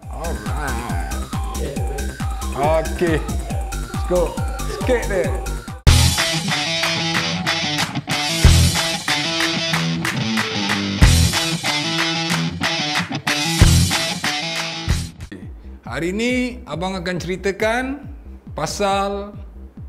Alright. Okay. Let's go. Sikit dia. Hari ini abang akan ceritakan pasal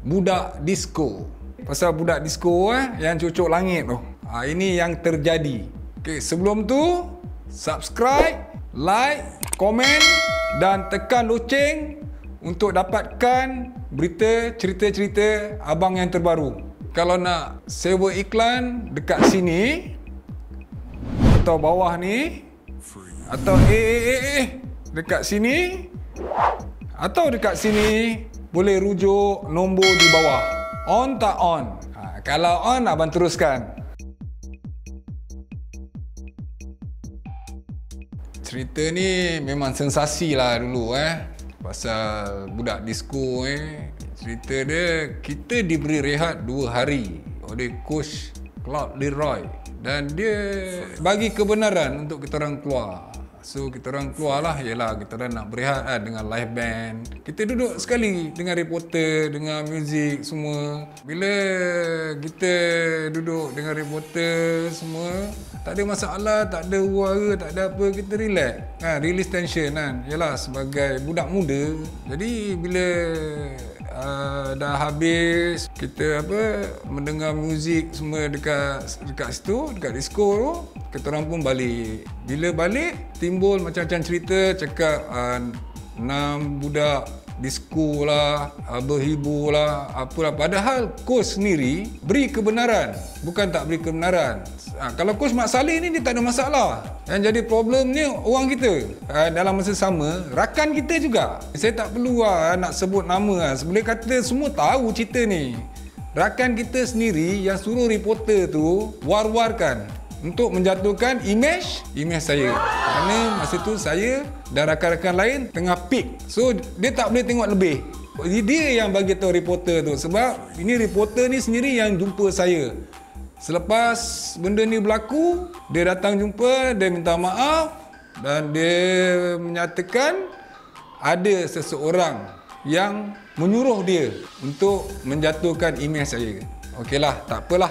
budak disco. Pasal budak disco yang cucuk langit tu. Ini yang terjadi. Okay, sebelum tu subscribe, like, komen dan tekan loceng untuk dapatkan berita cerita-cerita abang yang terbaru. Kalau nak sewa iklan dekat sini atau bawah ni atau dekat sini atau dekat sini boleh rujuk nombor di bawah. On tak on? Kalau on, abang teruskan. Cerita ni memang sensasi lah dulu pasal budak disco Cerita dia, kita diberi rehat 2 hari oleh coach Claude Leroy dan dia bagi kebenaran untuk kita orang keluar. So kita orang keluar lah, ialah kita orang nak berehat dengan live band. Kita duduk sekali dengan reporter, dengan muzik semua. Bila kita duduk dengan reporter semua, tak ada masalah, tak ada suara, tak ada apa, kita relax. Release tension kan. Yalah, sebagai budak muda. Jadi bila dah habis kita mendengar muzik semua dekat situ, dekat disco tu, kita orang pun balik. Bila balik timbul macam-macam cerita, cakap 6 budak disco lah, berhibur lah, apalah. Padahal coach sendiri beri kebenaran, bukan tak beri kebenaran. Kalau coach Mat Saleh ni dia tak ada masalah. Yang jadi problem ni orang kita. Dalam masa sama, rakan kita juga. Saya tak perlu nak sebut nama. Boleh kata semua tahu cerita ni. Rakan kita sendiri yang suruh reporter tu war-warkan untuk menjatuhkan imej saya. Kerana masa tu saya dan rakan-rakan lain tengah peak. So dia tak boleh tengok lebih. Dia yang bagi tahu reporter tu, sebab ini reporter ni sendiri yang jumpa saya. Selepas benda ni berlaku, dia datang jumpa, dia minta maaf dan dia menyatakan ada seseorang yang menyuruh dia untuk menjatuhkan imej saya. Okeylah, tak apalah.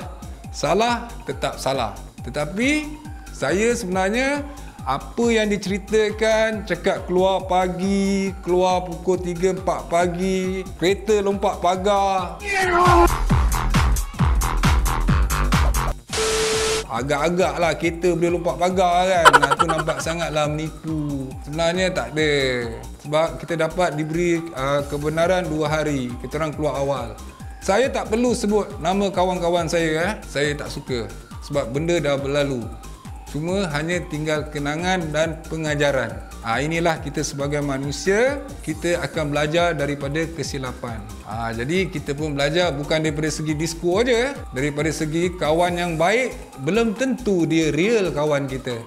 Salah tetap salah. Tetapi saya sebenarnya apa yang diceritakan, cakap keluar pagi, keluar pukul 3-4 pagi, kereta lompat pagar. Agak-agak lah kita boleh lompat pagar kan. Itu nampak sangatlah menipu. Sebenarnya tak ada. Sebab kita dapat diberi kebenaran 2 hari. Kita orang keluar awal. Saya tak perlu sebut nama kawan-kawan saya. Saya tak suka. Sebab benda dah berlalu. Cuma hanya tinggal kenangan dan pengajaran. Inilah kita sebagai manusia, kita akan belajar daripada kesilapan. Jadi kita pun belajar bukan daripada segi disco aja, daripada segi kawan yang baik belum tentu dia real kawan kita.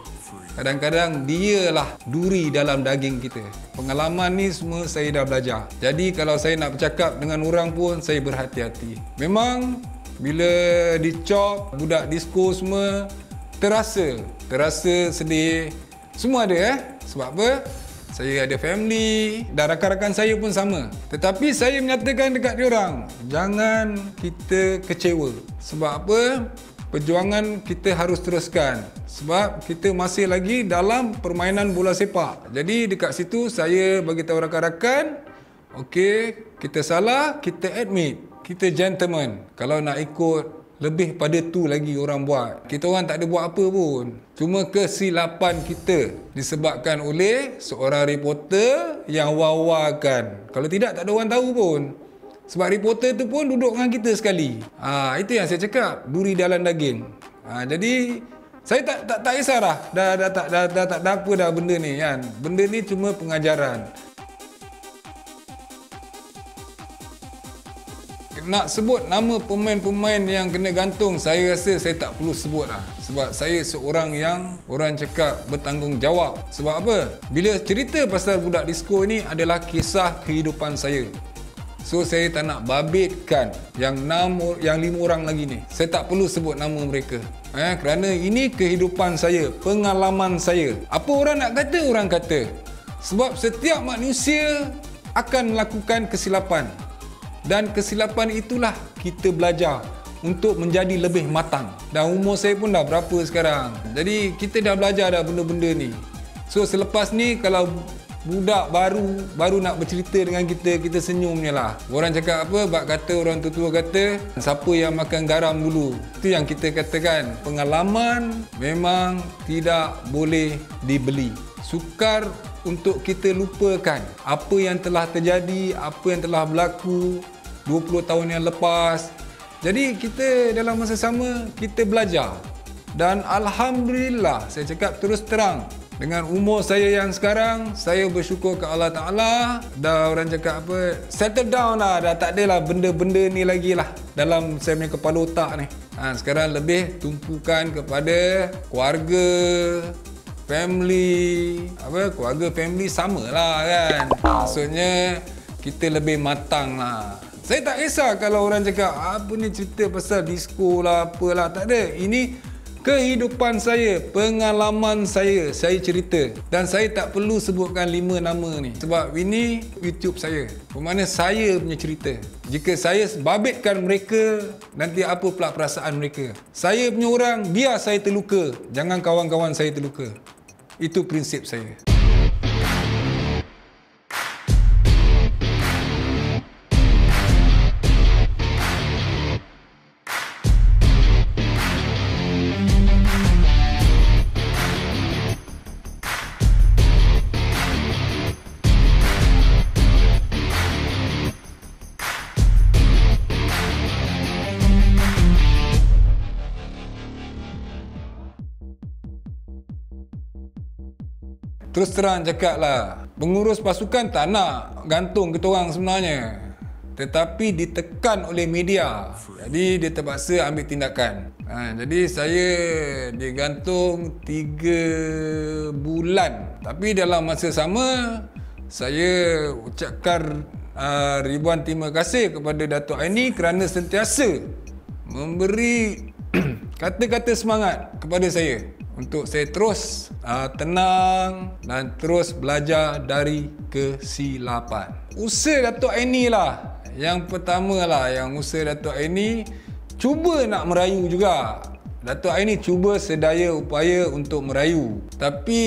Kadang-kadang dialah duri dalam daging kita. Pengalaman ni semua saya dah belajar. Jadi kalau saya nak bercakap dengan orang pun saya berhati-hati. Memang bila dicop budak disco semua terasa sedih. Semua ada Sebab apa? Saya ada family dan rakan-rakan saya pun sama. Tetapi saya menyatakan dekat diorang, jangan kita kecewa. Sebab apa? Perjuangan kita harus teruskan. Sebab kita masih lagi dalam permainan bola sepak. Jadi dekat situ saya bagi tahu rakan-rakan, okey, kita salah, kita admit. Kita gentleman. Kalau nak ikut lebih pada tu lagi orang buat. Kita orang tak ada buat apa pun. Cuma kesilapan kita disebabkan oleh seorang reporter yang war-warkan. Kalau tidak, tak ada orang tahu pun. Sebab reporter tu pun duduk dengan kita sekali. Itu yang saya cakap, duri dalam daging. Jadi saya tak kisahlah. Dah tak ada apa dah benda ni kan. Benda ni cuma pengajaran. Nak sebut nama pemain-pemain yang kena gantung, saya rasa saya tak perlu sebut lah. Sebab saya seorang yang orang cakap bertanggungjawab. Sebab apa? Bila cerita pasal budak disco ni adalah kisah kehidupan saya. So saya tak nak babitkan yang 5 orang lagi ni. Saya tak perlu sebut nama mereka. Kerana ini kehidupan saya, pengalaman saya. Apa orang nak kata, orang kata. Sebab setiap manusia akan melakukan kesilapan. Dan kesilapan itulah kita belajar untuk menjadi lebih matang. Dan umur saya pun dah berapa sekarang. Jadi kita dah belajar dah benda-benda ni. So selepas ni kalau budak baru nak bercerita dengan kita senyum je lah. Orang cakap apa, bak kata orang tua kata, siapa yang makan garam dulu. Itu yang kita katakan, pengalaman memang tidak boleh dibeli. Sukar untuk kita lupakan apa yang telah terjadi, apa yang telah berlaku 20 tahun yang lepas. Jadi kita dalam masa sama, kita belajar. Dan Alhamdulillah, saya cakap terus terang, dengan umur saya yang sekarang, saya bersyukur ke Allah Ta'ala. Dah orang cakap apa, settle down lah. Dah tak adalah benda-benda ni lagi lah dalam saya punya kepala otak ni. Sekarang lebih tumpukan kepada keluarga, family. Keluarga, family sama lah kan. Maksudnya, kita lebih matang lah. Saya tak kisah kalau orang cakap, apa ni cerita pasal disco lah, apalah. Tak ada. Ini kehidupan saya, pengalaman saya cerita. Dan saya tak perlu sebutkan 5 nama ni. Sebab ini YouTube saya. Bermakna saya punya cerita. Jika saya babitkan mereka, nanti apa pula perasaan mereka. Saya punya orang, biar saya terluka. Jangan kawan-kawan saya terluka. Itu prinsip saya. Terus terang cakap lah, pengurus pasukan tak nak gantung kita orang sebenarnya. Tetapi ditekan oleh media. Jadi dia terpaksa ambil tindakan. Jadi saya digantung 3 bulan. Tapi dalam masa sama, saya ucapkan ribuan terima kasih kepada Datuk Aini kerana sentiasa memberi kata-kata semangat kepada saya. Untuk saya terus tenang dan terus belajar dari kesilapan. Usaha Datuk Aini lah. Yang pertama lah, yang usaha Datuk Aini cuba nak merayu juga. Datuk Aini cuba sedaya upaya untuk merayu. Tapi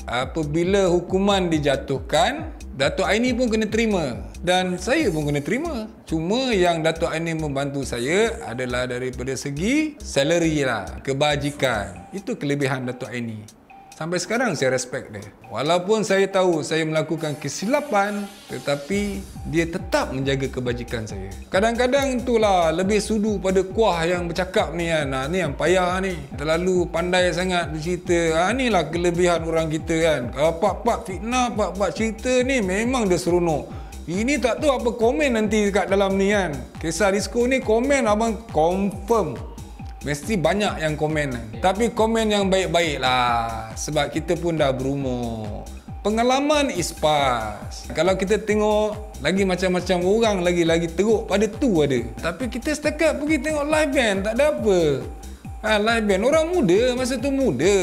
apabila hukuman dijatuhkan, Datuk Aini pun kena terima. Dan saya pun kena terima. Cuma yang Datuk Aini membantu saya adalah daripada segi salary lah, kebajikan. Itu kelebihan Datuk Aini. Sampai sekarang saya respect dia. Walaupun saya tahu saya melakukan kesilapan, tetapi dia tetap menjaga kebajikan saya. Kadang-kadang itulah lebih sudu pada kuah yang bercakap ni kan. Ni yang payah ni. Terlalu pandai sangat bercerita. Inilah kelebihan orang kita kan. Kalau pak-pak fitnah, pak-pak cerita ni memang dia seronok. Ini tak tahu apa komen nanti dekat dalam ni kan. Kisah disco ni komen abang confirm. Mesti banyak yang komen. Tapi komen yang baik-baik lah. Sebab kita pun dah berumur. Pengalaman is past. Kalau kita tengok lagi macam-macam orang lagi teruk pada tu ada. Tapi kita setakat pergi tengok live band tak ada apa. Live band orang muda, masa tu muda.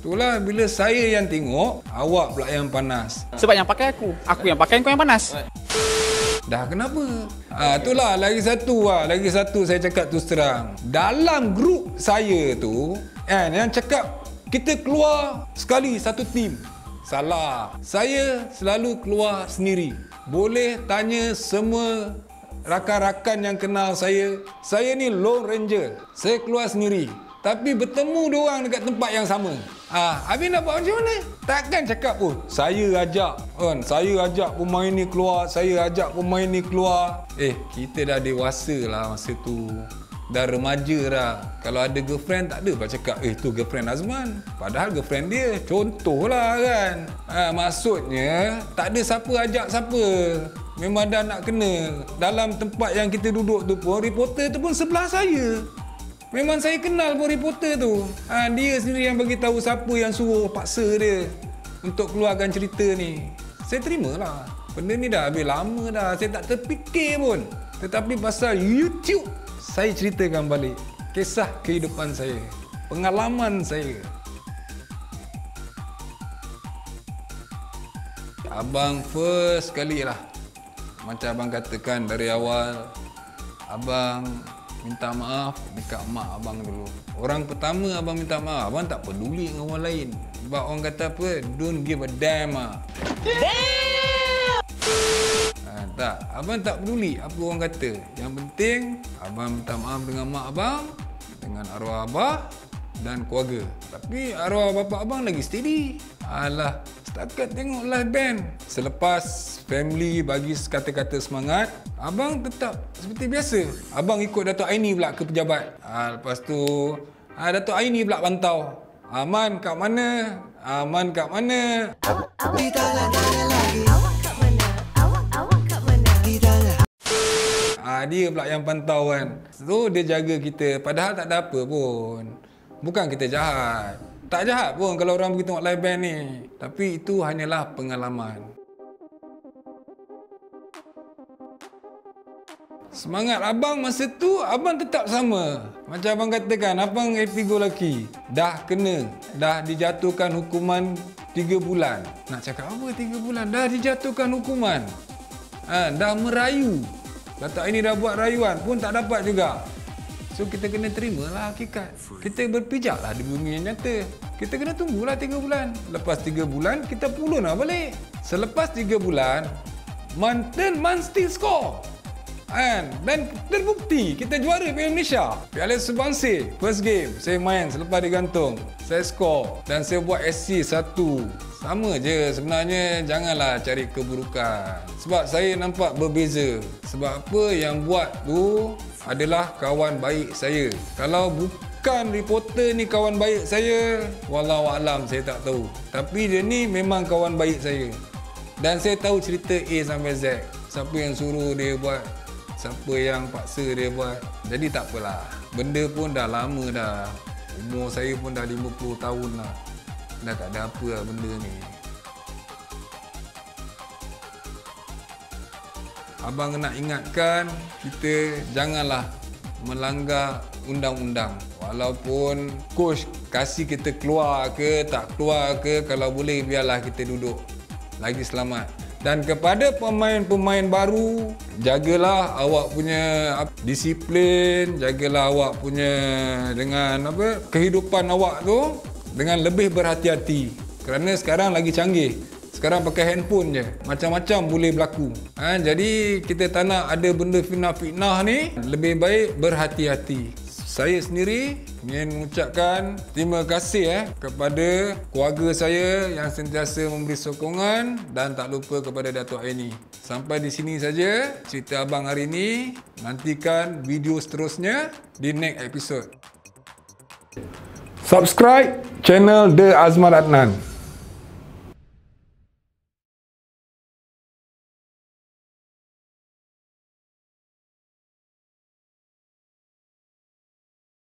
Itulah bila saya yang tengok, awak pula yang panas. Sebab yang pakai aku yang pakai kau yang panas. Dah kenapa? Itulah lagi satu saya cakap terus terang. Dalam grup saya tu, yang cakap kita keluar sekali satu tim. Salah. Saya selalu keluar sendiri. Boleh tanya semua rakan-rakan yang kenal saya. Saya ni Lone Ranger. Saya keluar sendiri. Tapi bertemu diorang dekat tempat yang sama. Habis nak buat macam mana? Takkan cakap pun, saya ajak pemain ni keluar, saya ajak pemain ni keluar. Kita dah dewasa lah masa tu. Dah remaja dah. Kalau ada girlfriend, tak ada pak cakap, tu girlfriend Azman. Padahal girlfriend dia. Contohlah kan. Maksudnya, tak ada siapa ajak siapa. Memang dah nak kena. Dalam tempat yang kita duduk tu pun, reporter tu pun sebelah saya. Memang saya kenal pun reporter tu. Dia sendiri yang bagi tahu siapa yang suruh paksa dia untuk keluarkan cerita ni. Saya terimalah. Benda ni dah habis lama dah. Saya tak terfikir pun. Tetapi pasal YouTube, saya ceritakan balik kisah kehidupan saya, pengalaman saya. abang first kali lah, macam abang katakan dari awal, abang minta maaf dekat mak abang dulu. Orang pertama abang minta maaf, abang tak peduli dengan orang lain. Sebab orang kata apa, don't give a damn ah. Tak, abang tak peduli apa orang kata. Yang penting abang minta maaf dengan mak abang, dengan arwah abah dan keluarga. Tapi arwah bapa abang lagi steady. Alah, setakat tengok live band. Selepas family bagi kata-kata semangat, abang tetap seperti biasa. Abang ikut Datuk Aini pula ke pejabat. Lepas tu Datuk Aini pula pantau. Aman kat mana? Aman kat mana? Dia pula yang pantau kan. So dia jaga kita. Padahal tak ada apa pun. Bukan kita jahat. Tak jahat pun kalau orang pergi tengok live band ni. Tapi itu hanyalah pengalaman. Semangat abang masa tu, abang tetap sama. Macam abang katakan, abang happy go lucky. Dah kena, dah dijatuhkan hukuman 3 bulan. Nak cakap apa 3 bulan? Dah dijatuhkan hukuman. Dah merayu. Datuk ini dah buat rayuan pun tak dapat juga. So kita kena terimalah hakikat. Kita berpijaklah di bumi yang nyata. Kita kena tunggulah 3 bulan. Lepas 3 bulan, kita pulunlah balik. Selepas 3 bulan, man still score. Dan terbukti kita juara Piala Malaysia. Piala Subansir, first game saya main selepas digantung. Saya score dan saya buat assist 1. Sama je sebenarnya, janganlah cari keburukan. Sebab saya nampak berbeza. Sebab apa yang buat tu adalah kawan baik saya. Kalau bukan reporter ni kawan baik saya, wallahualam saya tak tahu. Tapi dia ni memang kawan baik saya. Dan saya tahu cerita A sampai Z. Siapa yang suruh dia buat, siapa yang paksa dia buat. Jadi tak apalah. Benda pun dah lama dah. Umur saya pun dah 50 tahun lah. Dah tak ada apa lah benda ni. Abang nak ingatkan, kita janganlah melanggar undang-undang. Walaupun coach kasih kita keluar ke, tak keluar ke, kalau boleh biarlah kita duduk. Lagi selamat. Dan kepada pemain-pemain baru, jagalah awak punya disiplin, jagalah awak punya dengan kehidupan awak tu dengan lebih berhati-hati. Kerana sekarang lagi canggih. Sekarang pakai handphone je. Macam-macam boleh berlaku. Jadi kita tak nak ada benda fitnah-fitnah ni. Lebih baik berhati-hati. Saya sendiri ingin mengucapkan terima kasih kepada keluarga saya yang sentiasa memberi sokongan dan tak lupa kepada Datuk Aini. Sampai di sini saja cerita abang hari ini. Nantikan video seterusnya di next episode. Subscribe channel The Azman Adnan.